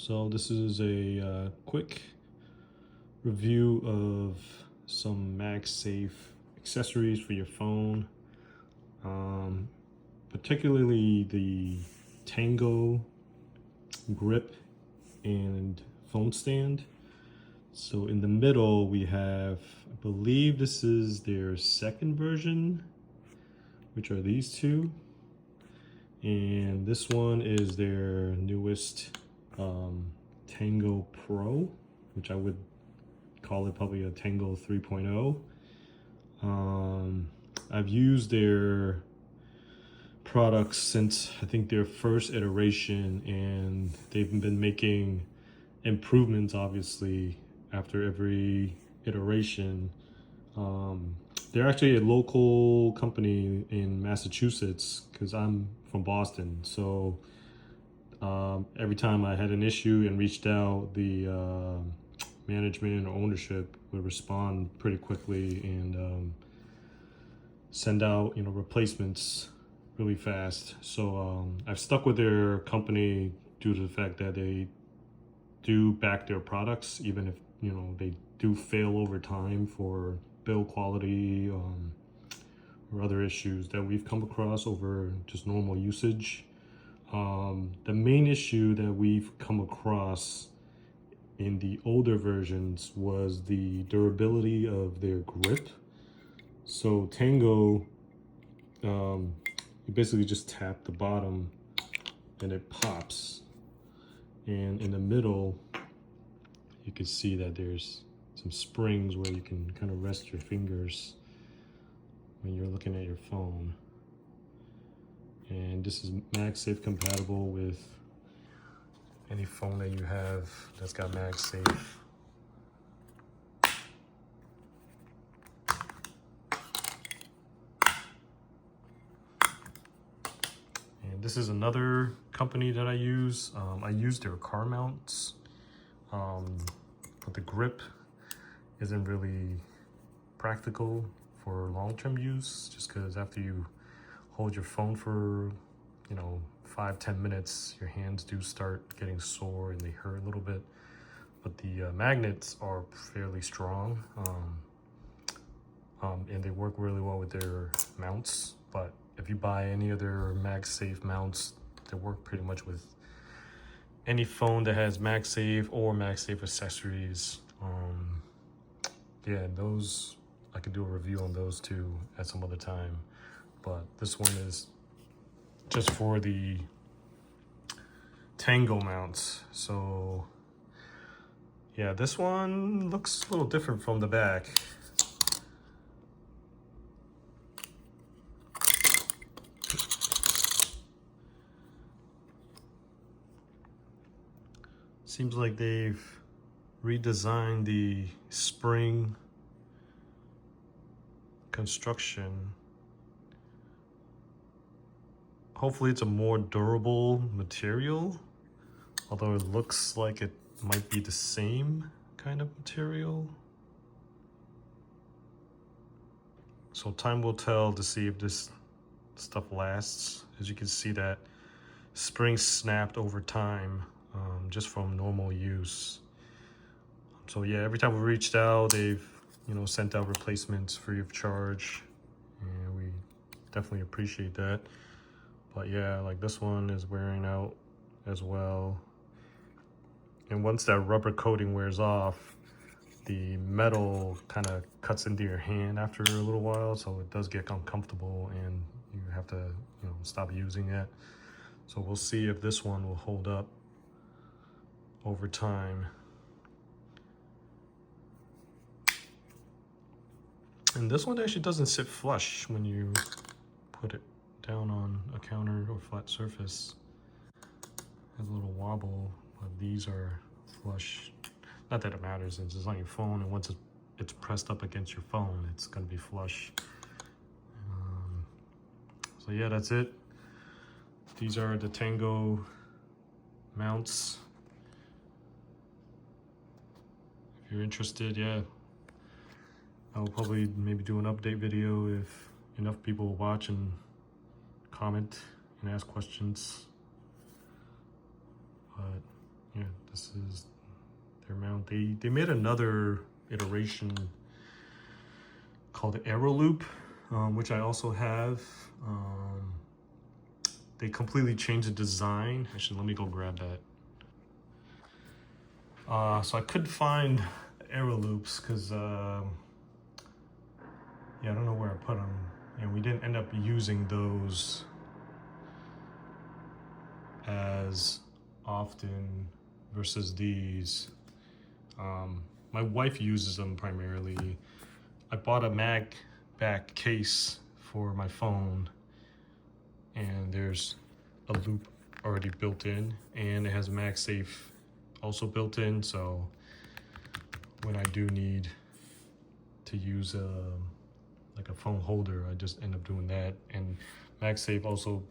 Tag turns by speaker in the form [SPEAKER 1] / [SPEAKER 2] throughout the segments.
[SPEAKER 1] So this is a quick review of some MagSafe accessories for your phone, particularly the Tango Grip and phone stand. So in the middle we have, I believe this is their second version, which are these two. And this one is their newest Tango Pro, which I would call it probably a Tango 3.0. I've used their products since I think their first iteration, and they've been making improvements obviously after every iteration. They're actually a local company in Massachusetts because I'm from Boston. So every time I had an issue and reached out, the management or ownership would respond pretty quickly and send out replacements really fast. So I've stuck with their company due to the fact that they do back their products, even if they do fail over time for build quality or other issues that we've come across over just normal usage. The main issue that we've come across in the older versions was the durability of their grip. So Tango, you basically just tap the bottom and it pops. And in the middle, you can see that there's some springs where you can kind of rest your fingers when you're looking at your phone. And this is MagSafe compatible with any phone that you have that's got MagSafe. And this is another company that I use. I use their car mounts, but the grip isn't really practical for long-term use, just because after you hold your phone for 5-10 minutes, your hands do start getting sore and they hurt a little bit. But the magnets are fairly strong, and they work really well with their mounts. But if you buy any other MagSafe mounts, they work pretty much with any phone that has MagSafe or MagSafe accessories. Yeah, those I could do a review on those too at some other time. But this one is just for the Tango mounts. So yeah, this one looks a little different from the back. Seems like they've redesigned the spring construction. Hopefully it's a more durable material, although it looks like it might be the same kind of material. So time will tell to see if this stuff lasts. As you can see, that spring snapped over time, just from normal use. So yeah, every time we reached out, they've sent out replacements free of charge, and we definitely appreciate that. But yeah, like this one is wearing out as well. And once that rubber coating wears off, the metal kind of cuts into your hand after a little while, so it does get uncomfortable and you have to stop using it. So we'll see if this one will hold up over time. And this one actually doesn't sit flush when you put it down on a counter or flat surface. It has a little wobble, but these are flush. Not that it matters, it's just on your phone, and once it's pressed up against your phone, it's gonna be flush. So yeah, that's it. These are the Tango mounts. If you're interested, yeah, I'll probably maybe do an update video if enough people watch and comment and ask questions. But yeah, This is their mount. They made another iteration called the Aero Loop, which I also have. They completely changed the design. Actually, let me go grab that. So I couldn't find Aero Loops because yeah, I don't know where I put them, and we didn't end up using those as often versus these. My wife uses them primarily. I bought a mag back case for my phone, and there's a loop already built in, and it has MagSafe also built in, so when I do need to use like a phone holder, I just end up doing that. And MagSafe also,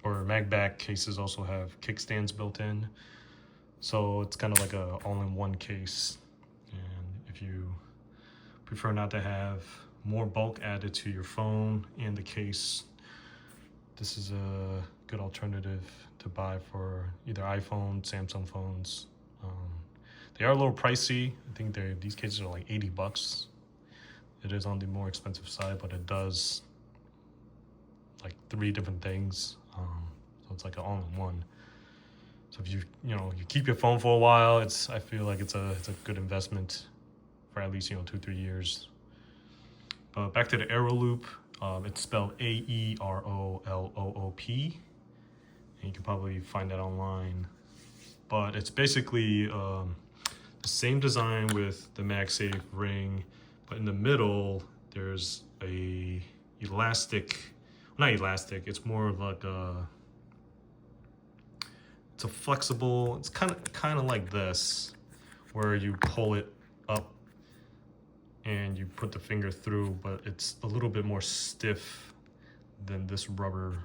[SPEAKER 1] or MagBack cases also have kickstands built in, so it's kind of like a all-in-one case. And if you prefer not to have more bulk added to your phone and the case, this is a good alternative to buy for either iPhone, Samsung phones. They are a little pricey. I think these cases are like 80 bucks. It is on the more expensive side, but it does like 3 different things. So it's like an all-in-one. So if you keep your phone for a while, I feel like it's a good investment for at least 2-3 years. But back to the Aero Loop. It's spelled AEROLOOP, and you can probably find that online. But it's basically the same design with the MagSafe ring, but in the middle there's a elastic, not elastic, it's more like it's a flexible, it's kind of like this, where you pull it up and you put the finger through, but it's a little bit more stiff than this rubber.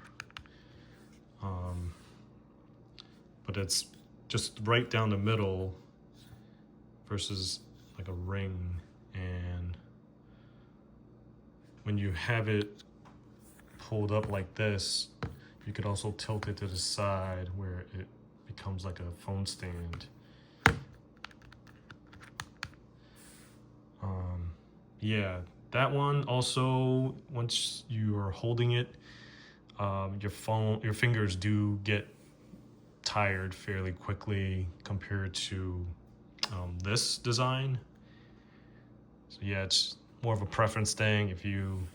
[SPEAKER 1] But it's just right down the middle versus like a ring. And when you have it pulled up like this, you could also tilt it to the side where it becomes like a phone stand. Yeah, that one also, once you are holding it, your fingers do get tired fairly quickly compared to this design. So yeah, it's more of a preference thing. If you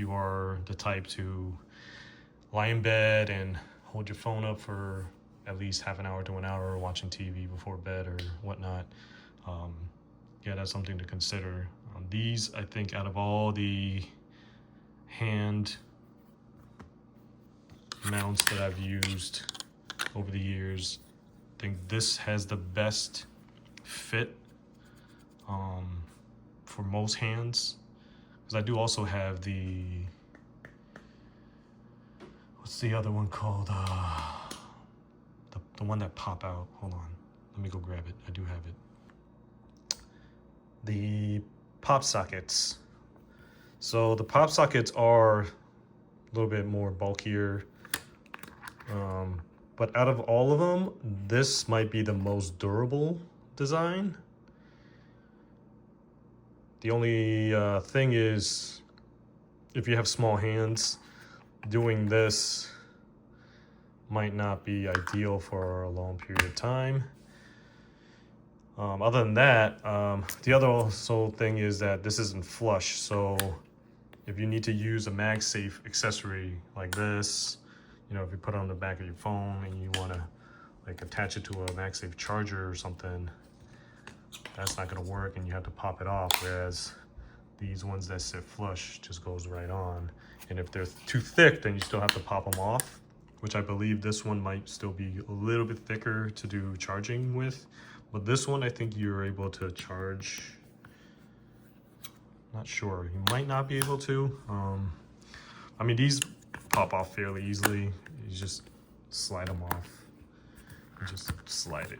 [SPEAKER 1] are the type to lie in bed and hold your phone up for at least half an hour to an hour watching TV before bed or whatnot, yeah, that's something to consider. These, I think, out of all the hand mounts that I've used over the years, I think this has the best fit for most hands. Because I do also have what's the other one called? The one that pop out. Hold on, let me go grab it. I do have it. The pop sockets. So the pop sockets are a little bit more bulkier, but out of all of them, this might be the most durable design. The only thing is, if you have small hands, doing this might not be ideal for a long period of time. Other than that, the other also thing is that this isn't flush, so if you need to use a MagSafe accessory like this, if you put it on the back of your phone and you want to like attach it to a MagSafe charger or something, that's not going to work and you have to pop it off, whereas these ones that sit flush just goes right on. And if they're too thick, then you still have to pop them off, which I believe this one might still be a little bit thicker to do charging with. But this one, I think you're able to charge. Not sure, you might not be able to. I mean, these pop off fairly easily. You just slide them off. You just slide it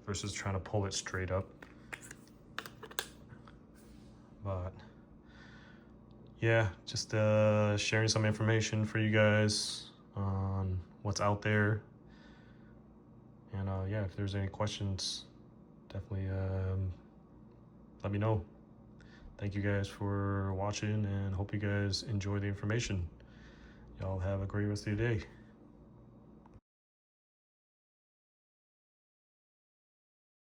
[SPEAKER 1] versus trying to pull it straight up. But yeah, just sharing some information for you guys on what's out there. And yeah, if there's any questions, definitely let me know. Thank you guys for watching, and hope you guys enjoy the information. Y'all have a great rest of your day.